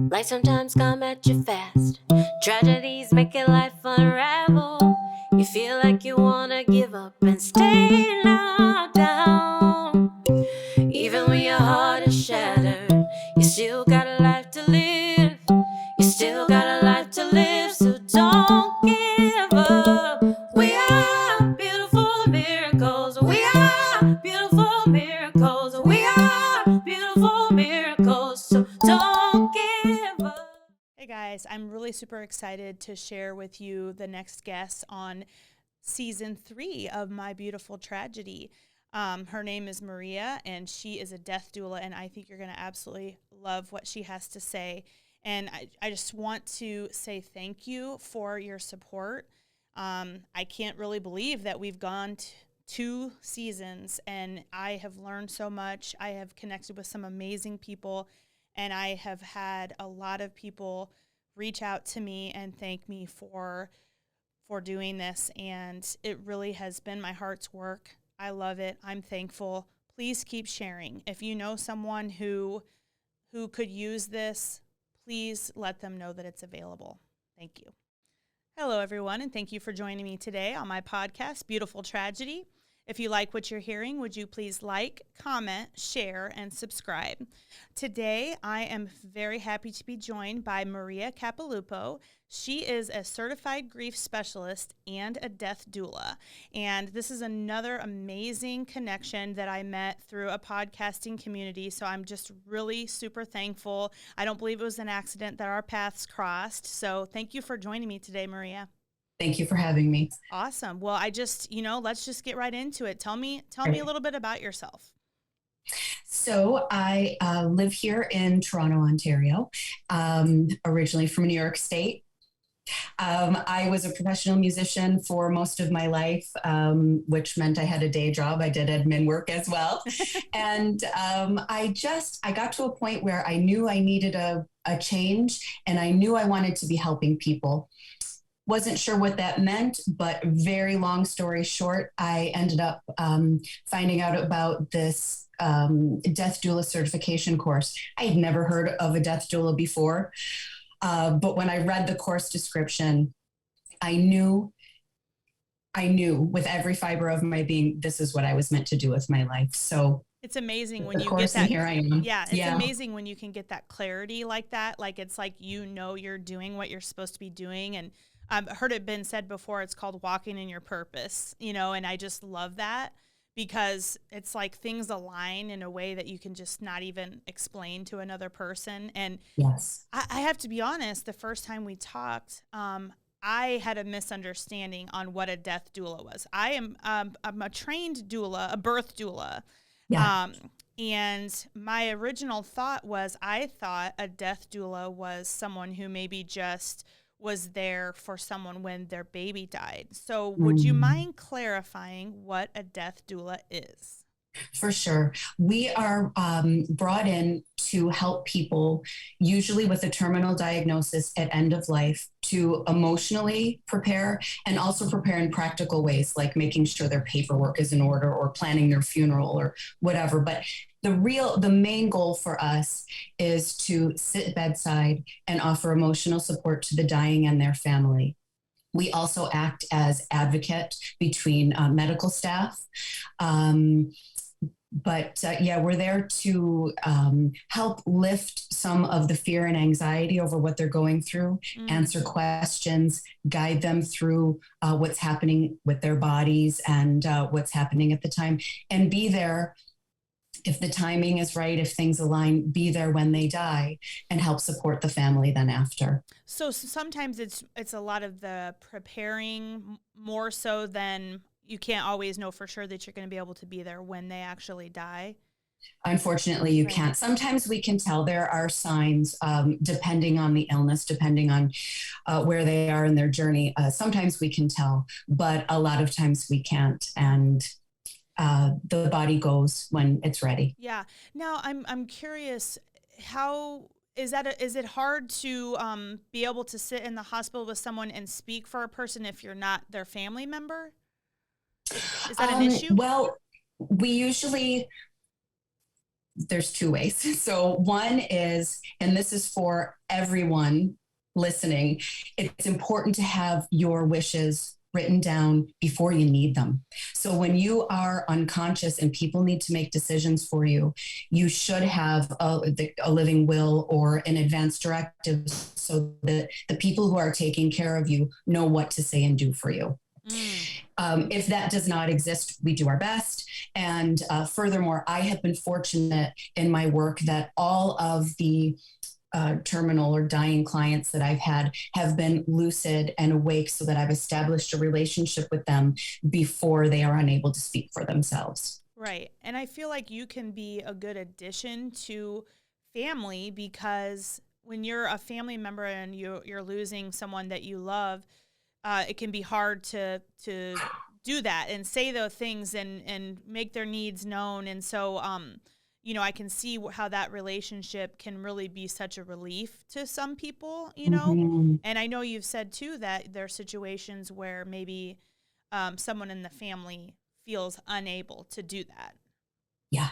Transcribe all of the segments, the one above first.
Life sometimes come at you fast. Tragedies make your life unravel. You feel like you wanna give up and stay knocked down. Even when your heart is shattered, you still got a life to live. You still got a life to live, so don't give up. We are beautiful miracles. We are beautiful miracles. We are beautiful miracles, so don't give up. Hey guys, I'm really super excited to share with you the next guest on season 3 of My Beautiful Tragedy. Her name is Maria, and she is a death doula, and I think you're going to absolutely love what she has to say. And I just want to say thank you for your support. I can't really believe that we've gone 2 seasons, and I have learned so much. I have connected with some amazing people, and I have had a lot of people reach out to me and thank me for doing this, and it really has been my heart's work. I love it. I'm thankful. Please keep sharing. If you know someone who could use this, please let them know that it's available. Thank you. Hello, everyone, and thank you for joining me today on my podcast, Beautiful Tragedy. If you like what you're hearing, would you please like, comment, share, and subscribe? Today, I am very happy to be joined by Maria Capolupo. She is a certified grief specialist and a death doula. And this is another amazing connection that I met through a podcasting community. So I'm just really super thankful. I don't believe it was an accident that our paths crossed. So thank you for joining me today, Maria. Thank you for having me. Awesome. Well, let's just get right into it. Tell me a little bit about yourself. So I live here in Toronto, Ontario, originally from New York State. I was a professional musician for most of my life, which meant I had a day job. I did admin work as well. And I got to a point where I knew I needed a change, and I knew I wanted to be helping people. Wasn't sure what that meant, but very long story short, I ended up finding out about this death doula certification course. I had never heard of a death doula before, but when I read the course description, I knew with every fiber of my being, this is what I was meant to do with my life. So it's amazing when you get that. And here I am. Yeah, it's amazing when you can get that clarity like that. Like it's like you're doing what you're supposed to be doing, and I've heard it been said before, it's called walking in your purpose, and I just love that because it's like things align in a way that you can just not even explain to another person. And yes, I have to be honest, the first time we talked, I had a misunderstanding on what a death doula was. I'm a trained doula, a birth doula. Yeah. And my original thought was I thought a death doula was someone who maybe just was there for someone when their baby died. So would you mind clarifying what a death doula is? For sure. We are brought in to help people, usually with a terminal diagnosis at end of life, to emotionally prepare and also prepare in practical ways, like making sure their paperwork is in order or planning their funeral or whatever. But the main goal for us is to sit bedside and offer emotional support to the dying and their family. We also act as advocate between medical staff. But we're there to help lift some of the fear and anxiety over what they're going through, answer questions, guide them through what's happening with their bodies and what's happening at the time, and be there if the timing is right, if things align, be there when they die and help support the family then after. So sometimes it's a lot of the preparing more so than you can't always know for sure that you're going to be able to be there when they actually die. Unfortunately, you can't. Sometimes we can tell there are signs, depending on the illness, depending on where they are in their journey. Sometimes we can tell, but a lot of times we can't. And the body goes when it's ready. Yeah. Now I'm curious, how is it hard to be able to sit in the hospital with someone and speak for a person if you're not their family member? Is that an issue? Well, we usually there's two ways. So one is, and this is for everyone listening, it's important to have your wishes written down before you need them. So when you are unconscious and people need to make decisions for you, you should have a living will or an advance directive so that the people who are taking care of you know what to say and do for you. If that does not exist, we do our best. And furthermore, I have been fortunate in my work that all of the terminal or dying clients that I've had have been lucid and awake so that I've established a relationship with them before they are unable to speak for themselves. Right. And I feel like you can be a good addition to family, because when you're a family member and you're losing someone that you love, it can be hard to do that and say those things and make their needs known. And so, I can see how that relationship can really be such a relief to some people, Mm-hmm. And I know you've said too that there are situations where maybe someone in the family feels unable to do that. Yeah.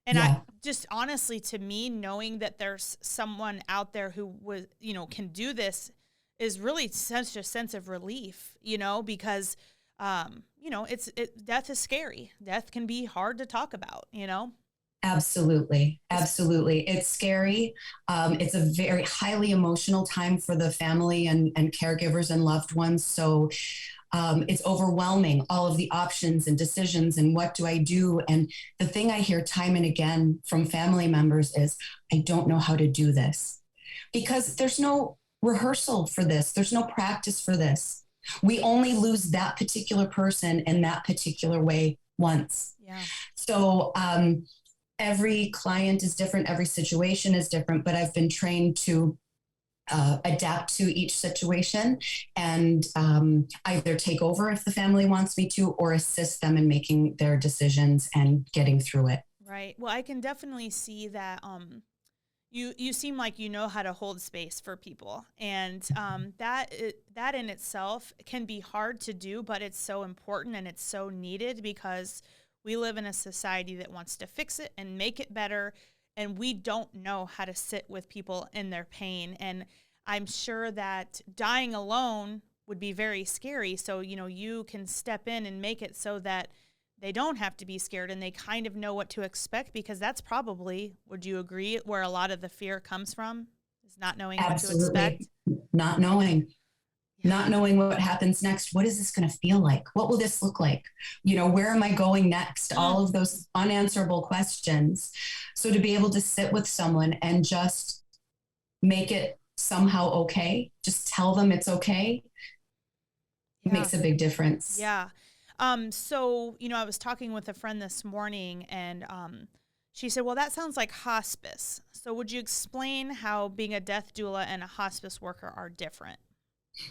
And yeah. I just honestly, to me, knowing that there's someone out there who can do this is really such a sense of relief, because, death is scary. Death can be hard to talk about, Absolutely. It's scary. It's a very highly emotional time for the family and caregivers and loved ones. So it's overwhelming, all of the options and decisions and what do I do? And the thing I hear time and again from family members is, I don't know how to do this, because there's no rehearsal for this. There's no practice for this. We only lose that particular person in that particular way once. Yeah. So, every client is different. Every situation is different, but I've been trained to adapt to each situation and either take over if the family wants me to, or assist them in making their decisions and getting through it. Right. Well, I can definitely see that you seem like you know how to hold space for people, and that in itself can be hard to do, but it's so important and it's so needed, because we live in a society that wants to fix it and make it better, and we don't know how to sit with people in their pain. And I'm sure that dying alone would be very scary. So, you can step in and make it so that they don't have to be scared and they kind of know what to expect, because that's probably, would you agree, where a lot of the fear comes from, is not knowing Absolutely. what to expect? Not knowing. Not knowing what happens next. What is this going to feel like? What will this look like? Where am I going next? All of those unanswerable questions. So to be able to sit with someone and just make it somehow okay, just tell them it's okay, it makes a big difference. Yeah. So, I was talking with a friend this morning, and she said, well, that sounds like hospice. So would you explain how being a death doula and a hospice worker are different?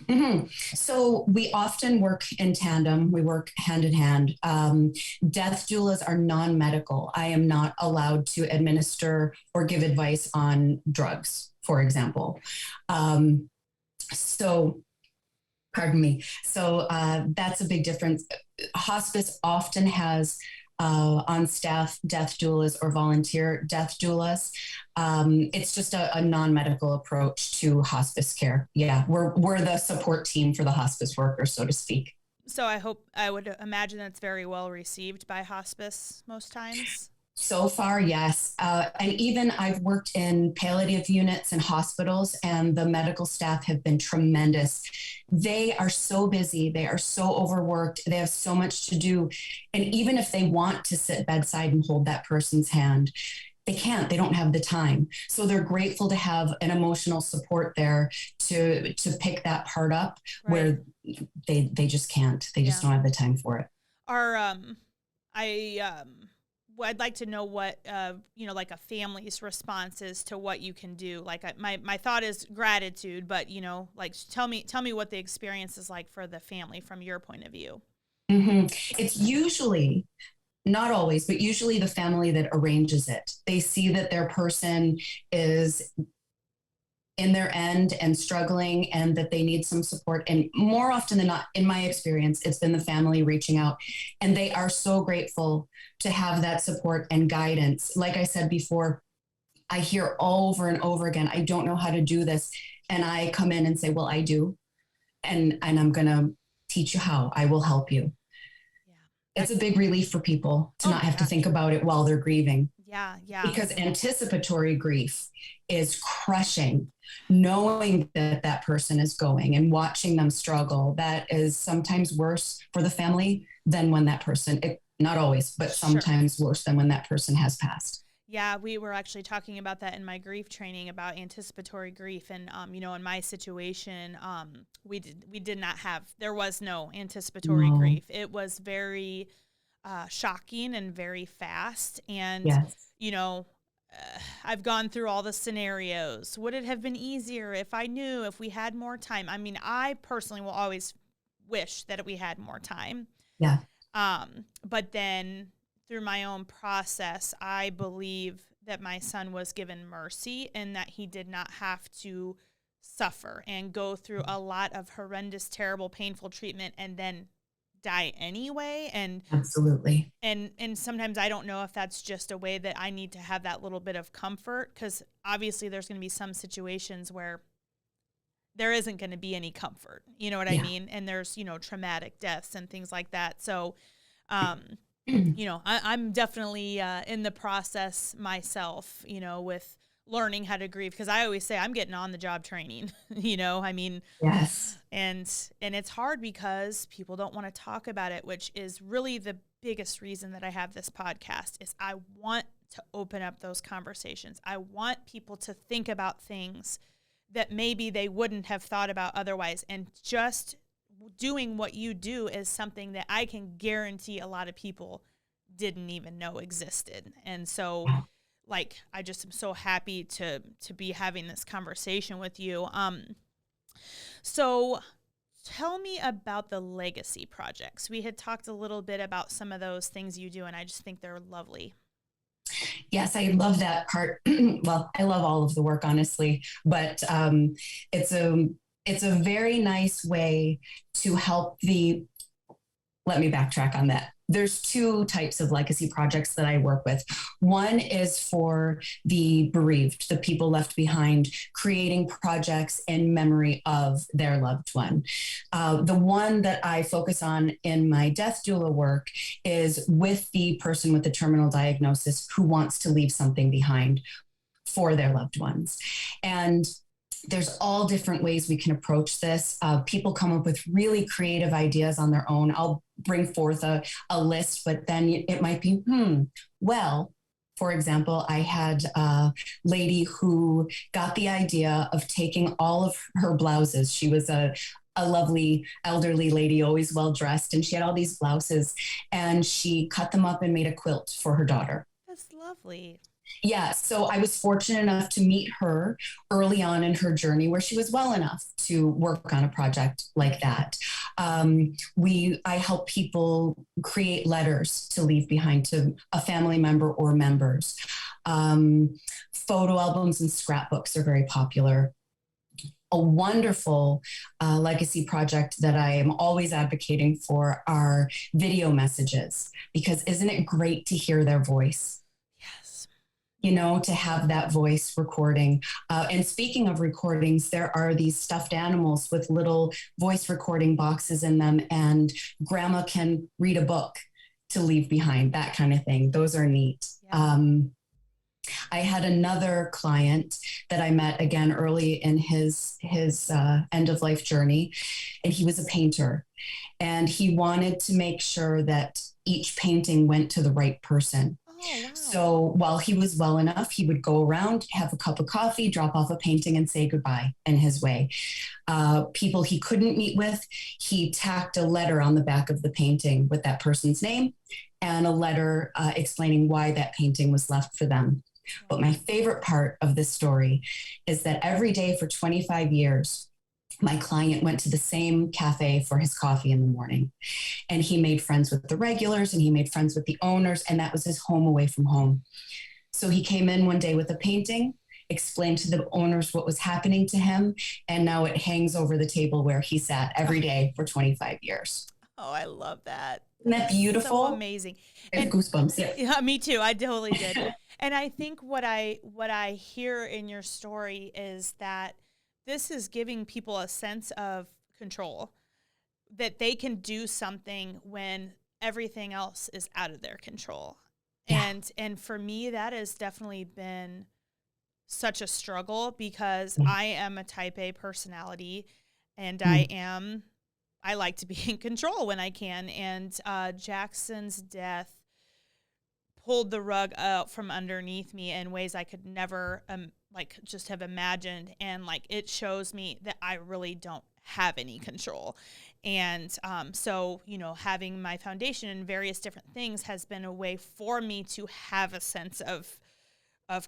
Mm-hmm. So we often work in tandem. We work hand in hand. Death doulas are non-medical. I am not allowed to administer or give advice on drugs, for example. So pardon me. So that's a big difference. Hospice often has on staff death doulas or volunteer death doulas. It's just a non-medical approach to hospice care. Yeah, we're the support team for the hospice workers, so to speak. So I would imagine that's very well received by hospice most times. So far, yes. And even I've worked in palliative units and hospitals, and the medical staff have been tremendous. They are so busy. They are so overworked. They have so much to do. And even if they want to sit bedside and hold that person's hand, they can't. They don't have the time. So they're grateful to have an emotional support there to pick that part up, right, where they just can't. They just don't have the time for it. I'd like to know what, like a family's response is to what you can do. Like my thought is gratitude, but like tell me what the experience is like for the family from your point of view. Mm-hmm. It's usually, not always, but usually the family that arranges it. They see that their person is in their end and struggling and that they need some support. And more often than not, in my experience, it's been the family reaching out, and they are so grateful to have that support and guidance. Like I said before, I hear over and over again, I don't know how to do this. And I come in and say, well, I do. And I'm going to teach you how. I will help you. Yeah. It's a big relief for people to not have to think about it while they're grieving. Yeah. Yeah. Because anticipatory grief is crushing. Knowing that that person is going and watching them struggle, that is sometimes worse for the family than when that person, not always, but sometimes worse than when that person has passed. Yeah, we were actually talking about that in my grief training about anticipatory grief. And, in my situation, there was no anticipatory grief. It was very shocking and very fast. And, I've gone through all the scenarios. Would it have been easier if we had more time? I mean, I personally will always wish that we had more time. Yeah. But then through my own process, I believe that my son was given mercy and that he did not have to suffer and go through a lot of horrendous, terrible, painful treatment and then die anyway. And absolutely. And sometimes I don't know if that's just a way that I need to have that little bit of comfort, because obviously there's going to be some situations where there isn't going to be any comfort. You know what I mean? And there's, traumatic deaths and things like that. So, I'm definitely in the process myself, with learning how to grieve, because I always say I'm getting on the job training, Yes. And it's hard because people don't want to talk about it, which is really the biggest reason that I have this podcast. Is I want to open up those conversations. I want people to think about things that maybe they wouldn't have thought about otherwise, and just doing what you do is something that I can guarantee a lot of people didn't even know existed. And so, I just am so happy to be having this conversation with you. So tell me about the legacy projects. We had talked a little bit about some of those things you do, and I just think they're lovely. Yes, I love that part. Well, I love all of the work, honestly, but it's a very nice way to help let me backtrack on that. There's two types of legacy projects that I work with. One is for the bereaved, the people left behind, creating projects in memory of their loved one. The one that I focus on in my death doula work is with the person with the terminal diagnosis who wants to leave something behind for their loved ones. And there's all different ways we can approach this. People come up with really creative ideas on their own. I'll bring forth a list, but then it might be, well, for example, I had a lady who got the idea of taking all of her blouses. She was a lovely elderly lady, always well dressed, and she had all these blouses, and she cut them up and made a quilt for her daughter. That's lovely. Yeah, so I was fortunate enough to meet her early on in her journey where she was well enough to work on a project like that. I help people create letters to leave behind to a family member or members. Photo albums and scrapbooks are very popular. A wonderful legacy project that I am always advocating for are video messages, because isn't it great to hear their voice? To have that voice recording. And speaking of recordings, there are these stuffed animals with little voice recording boxes in them, and grandma can read a book to leave behind, that kind of thing. Those are neat. Yeah. I had another client that I met again early in his end of life journey, and he was a painter, and he wanted to make sure that each painting went to the right person. Oh, wow. So while he was well enough, he would go around, have a cup of coffee, drop off a painting, and say goodbye in his way. People he couldn't meet with, he tacked a letter on the back of the painting with that person's name and a letter explaining why that painting was left for them. But my favorite part of this story is that every day for 25 years, my client went to the same cafe for his coffee in the morning, and he made friends with the regulars and he made friends with the owners, and that was his home away from home. So he came in one day with a painting, explained to the owners what was happening to him. And now it hangs over the table where he sat every day for 25 years. Oh, I love that. Isn't that beautiful? So amazing. I have goosebumps. Yeah. Yeah, me too. I totally did. And I think what I hear in your story is that this is giving people a sense of control, that they can do something when everything else is out of their control. Yeah. And for me, that has definitely been such a struggle because I am a type A personality, and I like to be in control when I can. And Jackson's death pulled the rug out from underneath me in ways I could never like just have imagined. And like, it shows me that I really don't have any control. And so, you know, having my foundation in various different things has been a way for me to have a sense of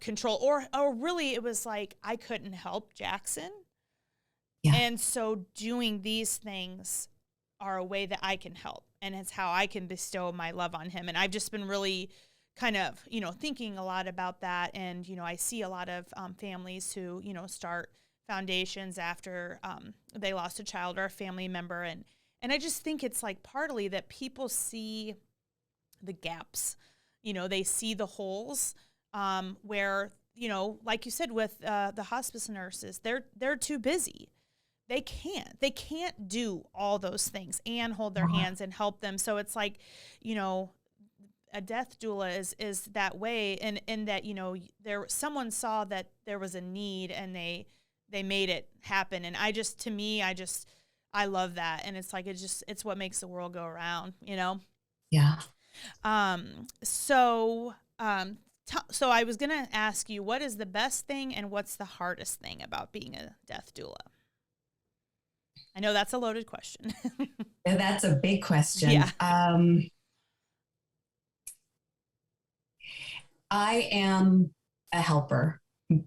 control, or really it was like I couldn't help Jackson. Yeah. And so doing these things are a way that I can help, and it's how I can bestow my love on him. And I've just been really kind of, you know, thinking a lot about that. And, you know, I see a lot of families who, you know, start foundations after they lost a child or a family member. And I just think it's like partly that people see the gaps, you know, they see the holes where, you know, like you said with the hospice nurses, they're too busy. They can't do all those things and hold their hands and help them. So it's like, you know, a death doula is that way, and in that, you know, someone saw that there was a need and they made it happen. And I love that. And it's like, it's what makes the world go around, you know? Yeah. So I was going to ask you, what is the best thing and what's the hardest thing about being a death doula? I know that's a loaded question. That's a big question. Yeah. I am a helper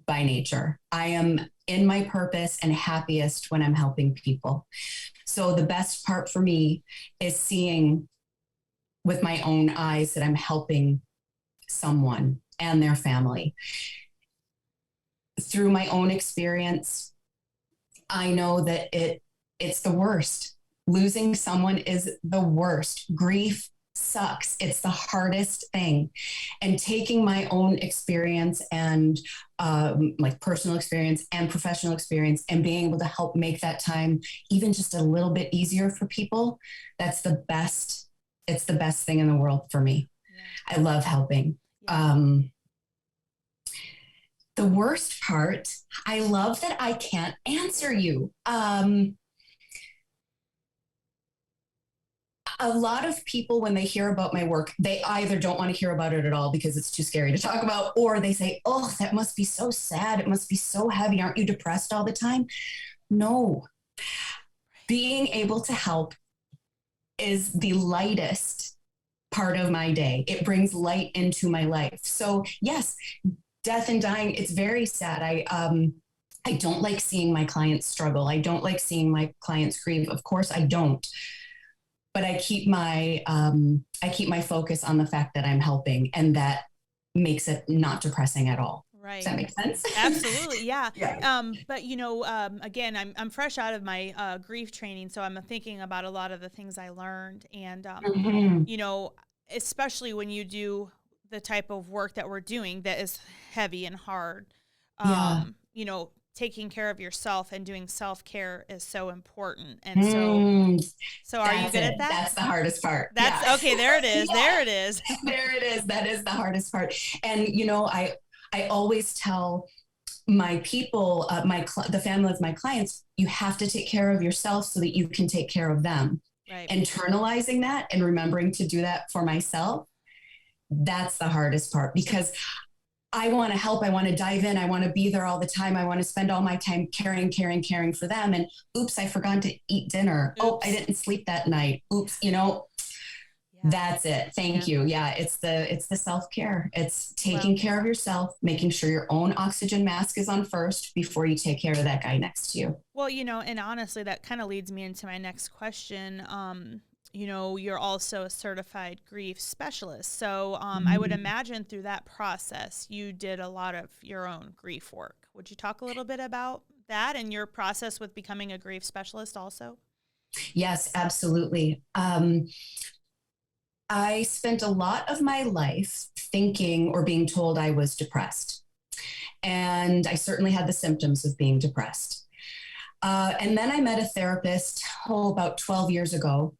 by nature. I am in my purpose and happiest when I'm helping people. So the best part for me is seeing with my own eyes that I'm helping someone and their family. Through my own experience, I know that it's the worst. Losing someone is the worst. Grief sucks. It's the hardest thing. And taking my own experience and like personal experience and professional experience and being able to help make that time even just a little bit easier for people, that's the best. It's the best thing in the world for me. Yeah. I love helping. Yeah. The worst part, I love that I can't answer you. A lot of people, when they hear about my work, they either don't want to hear about it at all because it's too scary to talk about, or they say, oh, that must be so sad. It must be so heavy. Aren't you depressed all the time? No. Being able to help is the lightest part of my day. It brings light into my life. So yes, death and dying, it's very sad. I don't like seeing my clients struggle. I don't like seeing my clients grieve. Of course I don't. But I keep my focus on the fact that I'm helping, and that makes it not depressing at all. Right. Does that make sense? Absolutely. Yeah. Yeah. But you know, again, I'm fresh out of my grief training, so I'm thinking about a lot of the things I learned, and you know, especially when you do the type of work that we're doing that is heavy and hard. You know, taking care of yourself and doing self-care is so important. And so are you good at that? That's the hardest part. That's okay. There it is. Yeah. There it is. There it is. That is the hardest part. And, you know, I always tell my people, the family of my clients, you have to take care of yourself so that you can take care of them. Right. Internalizing that and remembering to do that for myself, that's the hardest part, because I want to help. I want to dive in. I want to be there all the time. I want to spend all my time caring for them. And oops, I forgot to eat dinner. Oops. Oh, I didn't sleep that night. Oops, you know, that's it. Thank you. Yeah. It's the self-care. It's taking care of yourself, making sure your own oxygen mask is on first before you take care of that guy next to you. Well, you know, and honestly, that kind of leads me into my next question. You know, you're also a certified grief specialist. So I would imagine through that process, you did a lot of your own grief work. Would you talk a little bit about that and your process with becoming a grief specialist also? Yes, absolutely. I spent a lot of my life thinking or being told I was depressed. And I certainly had the symptoms of being depressed. And then I met a therapist, about 12 years ago,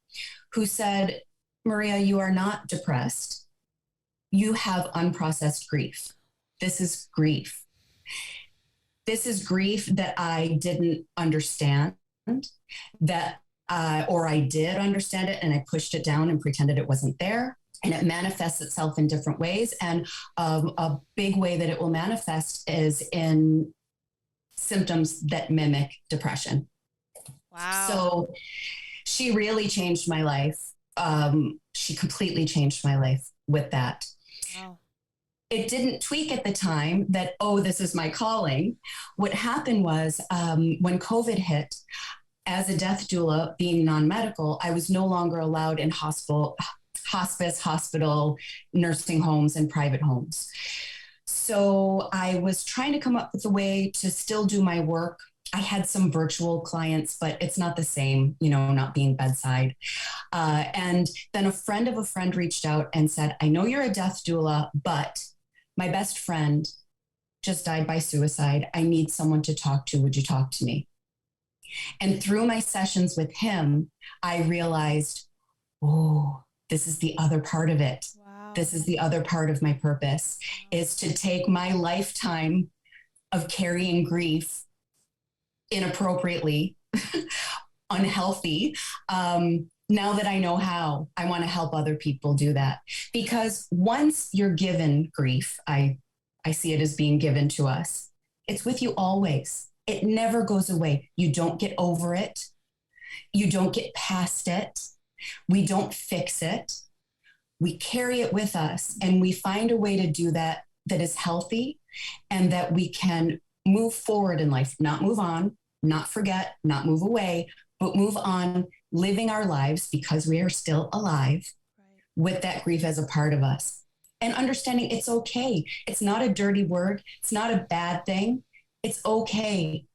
who said, Maria, you are not depressed. You have unprocessed grief. This is grief. This is grief that I didn't understand, or I did understand it and I pushed it down and pretended it wasn't there. And it manifests itself in different ways. And a big way that it will manifest is in symptoms that mimic depression. Wow. So she really changed my life. She completely changed my life with that. Wow. It didn't tweak at the time that, oh, this is my calling. What happened was when COVID hit, as a death doula, being non-medical, I was no longer allowed in hospice, hospital, nursing homes, and private homes. So I was trying to come up with a way to still do my work. I had some virtual clients, but it's not the same, not being bedside. And then a friend of a friend reached out and said, I know you're a death doula, but my best friend just died by suicide. I need someone to talk to. Would you talk to me? And through my sessions with him, I realized, oh, this is the other part of it. Wow. This is the other part of my purpose, is to take my lifetime of carrying grief inappropriately, unhealthy. Now that I know how, I want to help other people do that. Because once you're given grief, I see it as being given to us. It's with you always. It never goes away. You don't get over it. You don't get past it. We don't fix it. We carry it with us, and we find a way to do that is healthy and that we can move forward in life, not move on, not forget, not move away, but move on, living our lives because we are still alive, right, with that grief as a part of us. And understanding it's okay. It's not a dirty word. It's not a bad thing. It's okay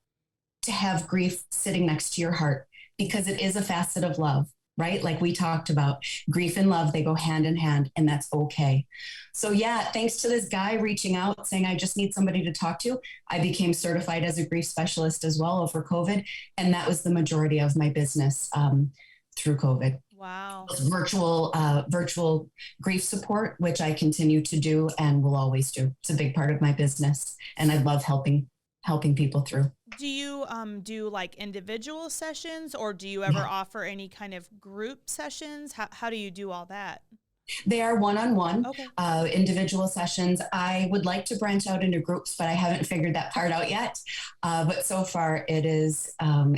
to have grief sitting next to your heart because it is a facet of love, right? Like we talked about, grief and love, they go hand in hand, and that's okay. So yeah, thanks to this guy reaching out saying, I just need somebody to talk to, I became certified as a grief specialist as well over COVID. And that was the majority of my business through COVID. Wow. Virtual grief support, which I continue to do and will always do. It's a big part of my business. And I love helping people through. Do you do like individual sessions, or do you ever offer any kind of group sessions? How do you do all that? They are one-on-one, okay, individual sessions. I would like to branch out into groups, but I haven't figured that part out yet. But so far it is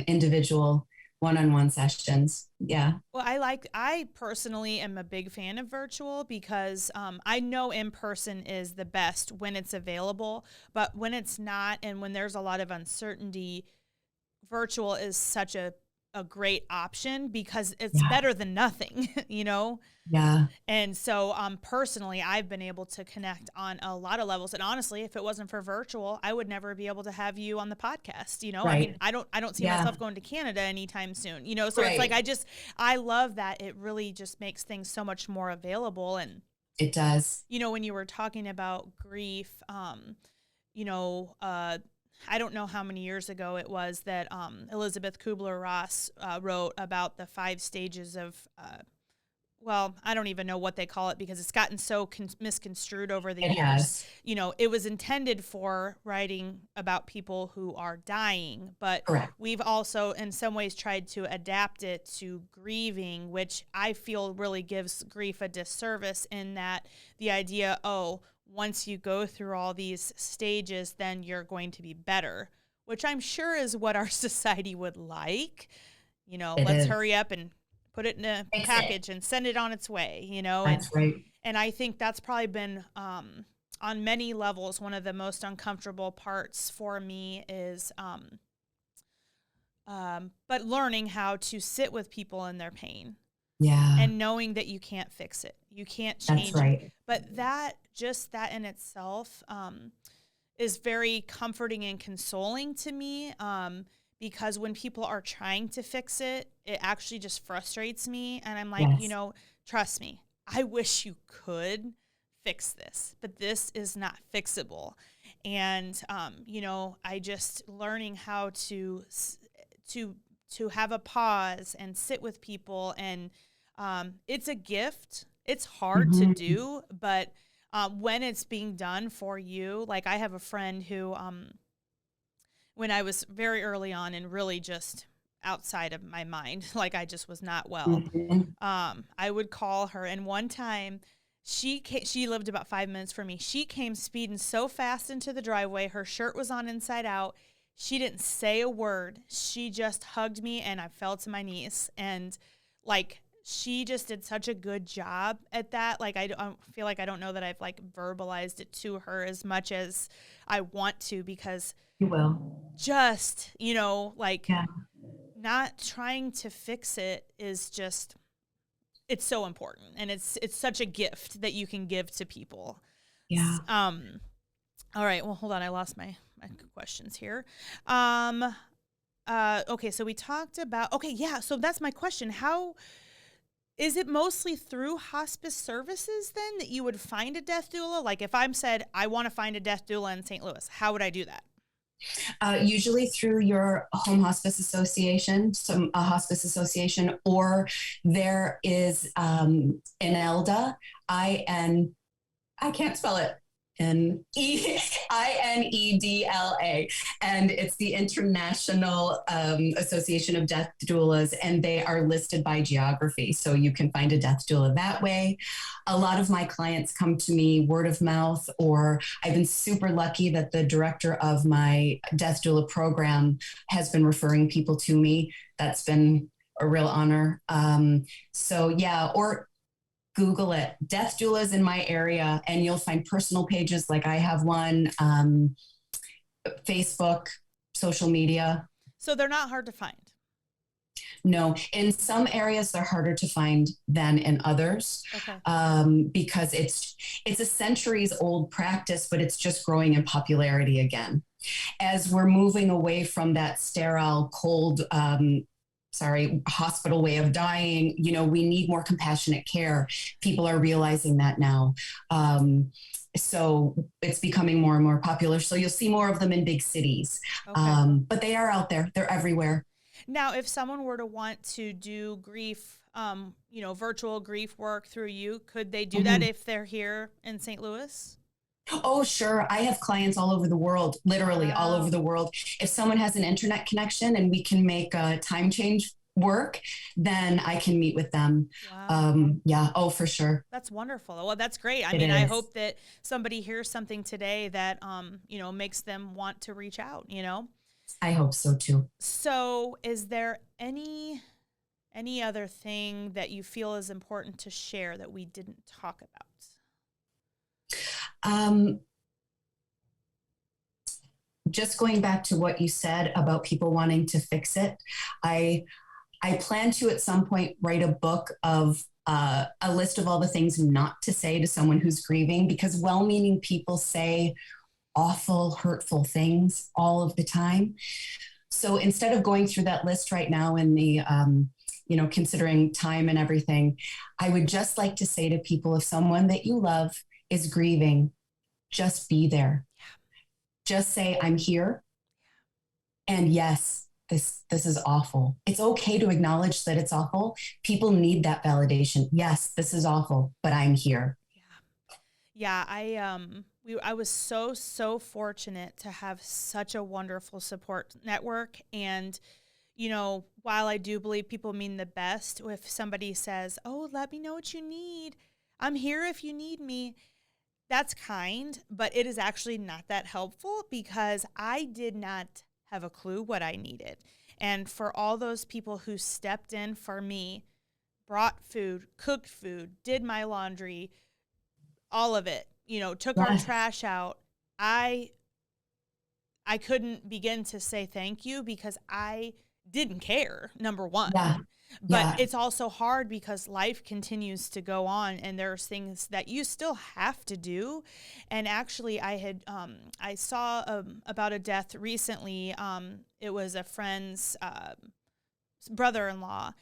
individual one-on-one sessions. Yeah. Well, I personally am a big fan of virtual because I know in person is the best when it's available, but when it's not, and when there's a lot of uncertainty, virtual is such a great option because it's better than nothing, Yeah. And so personally, I've been able to connect on a lot of levels. And honestly, if it wasn't for virtual, I would never be able to have you on the podcast. Right. I mean, I don't see myself going to Canada anytime soon, so it's like, I love that it really just makes things so much more available. And it does. When you were talking about grief, I don't know how many years ago it was that Elizabeth Kubler-Ross wrote about the 5 stages of well, I don't even know what they call it because it's gotten so misconstrued over the years. Has. It was intended for writing about people who are dying, but Correct. We've also in some ways tried to adapt it to grieving, which I feel really gives grief a disservice in that the idea, once you go through all these stages, then you're going to be better, which I'm sure is what our society would like. Let's hurry up and put it in a package and send it on its way, That's right. And I think that's probably been, on many levels, one of the most uncomfortable parts for me is, but learning how to sit with people in their pain. Yeah. And knowing that you can't fix it. You can't change That's right. it. But that in itself, is very comforting and consoling to me, because when people are trying to fix it, it actually just frustrates me. And I'm like, Yes. trust me, I wish you could fix this, but this is not fixable. And, I just learning how to have a pause and sit with people. And it's a gift. It's hard to Mm-hmm. do, but when it's being done for you, like I have a friend who, when I was very early on and really just outside of my mind, like I just was not well, Mm-hmm. I would call her. And one time she lived about 5 minutes from me. She came speeding so fast into the driveway. Her shirt was on inside out. She didn't say a word. She just hugged me and I fell to my knees. And like, she just did such a good job at that. Like, I don't feel like I don't know that I've like verbalized it to her as much as I want to, because You will. just, like Yeah. not trying to fix it is just, it's so important. And it's such a gift that you can give to people. Yeah. All right. Well, hold on. I lost my questions here. Okay. So we talked about, okay. Yeah. So that's my question. How is it mostly through hospice services then that you would find a death doula? Like if I'm said, I want to find a death doula in St. Louis, how would I do that? Usually through your home hospice association, a hospice association, or there is an ELDA, I can't spell it. INEDLA, and it's the International Association of Death Doulas, and they are listed by geography. So you can find a death doula that way. A lot of my clients come to me word of mouth, or I've been super lucky that the director of my death doula program has been referring people to me. That's been a real honor. Or Google it, death doulas in my area, and you'll find personal pages like I have one, Facebook, social media. So they're not hard to find. No, in some areas they're harder to find than in others, Okay. because it's a centuries old practice, but it's just growing in popularity again. As we're moving away from that sterile, cold, hospital way of dying, we need more compassionate care. People are realizing that now. So it's becoming more and more popular. So you'll see more of them in big cities. Okay. But they are out there. They're everywhere. Now, if someone were to want to do grief, virtual grief work through you, could they do that if they're here in St. Louis? Oh, sure. I have clients all over the world, literally all over the world. If someone has an internet connection and we can make a time change work, then I can meet with them. Wow. Yeah. Oh, for sure. That's wonderful. Well, that's great. I It mean, I is. hope that somebody hears something today that, makes them want to reach out. I hope so too. So is there any other thing that you feel is important to share that we didn't talk about? Just going back to what you said about people wanting to fix it, I plan to at some point write a book of a list of all the things not to say to someone who's grieving, because well-meaning people say awful, hurtful things all of the time. So instead of going through that list right now in the, considering time and everything, I would just like to say to people, if someone that you love is grieving, just be there. Yeah. Just say, I'm here. And yes, this is awful. It's okay to acknowledge that it's awful. People need that validation. Yes, this is awful, but I'm here. Yeah. I was so fortunate to have such a wonderful support network. And, while I do believe people mean the best, if somebody says, oh, let me know what you need, I'm here if you need me, that's kind, but it is actually not that helpful, because I did not have a clue what I needed. And for all those people who stepped in for me, brought food, cooked food, did my laundry, all of it, took our trash out, I couldn't begin to say thank you, because I didn't care, number one. Yeah. But it's also hard because life continues to go on, and there's things that you still have to do. And actually, I saw about a death recently. It was a friend's brother-in-law,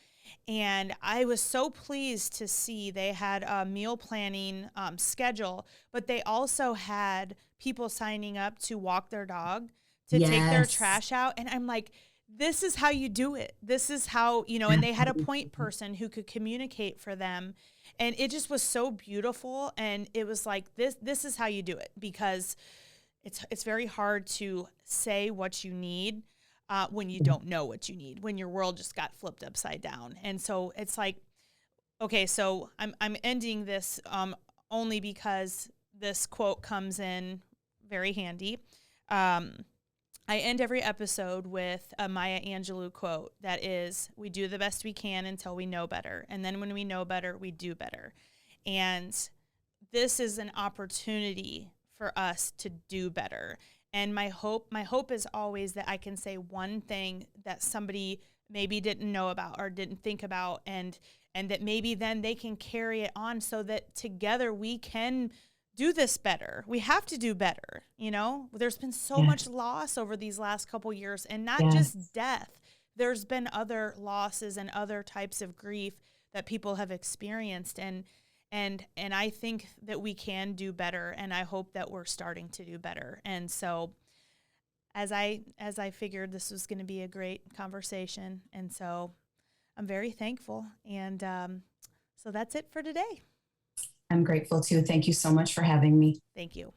and I was so pleased to see they had a meal planning schedule, but they also had people signing up to walk their dog, to take their trash out. And I'm like, this is how you do it. This is how, and they had a point person who could communicate for them. And it just was so beautiful. And it was like, this is how you do it, because it's very hard to say what you need when you don't know what you need, when your world just got flipped upside down. And so it's like, okay, so I'm ending this only because this quote comes in very handy. I end every episode with a Maya Angelou quote that is, we do the best we can until we know better. And then when we know better, we do better. And this is an opportunity for us to do better. And my hope is always that I can say one thing that somebody maybe didn't know about or didn't think about, and that maybe then they can carry it on, so that together we can do this better. We have to do better. There's been so much loss over these last couple years, and not just death. There's been other losses and other types of grief that people have experienced. And I think that we can do better, and I hope that we're starting to do better. And so as I figured this was going to be a great conversation, and so I'm very thankful. And so that's it for today. I'm grateful too. Thank you so much for having me. Thank you.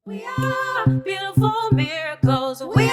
We are beautiful miracles. We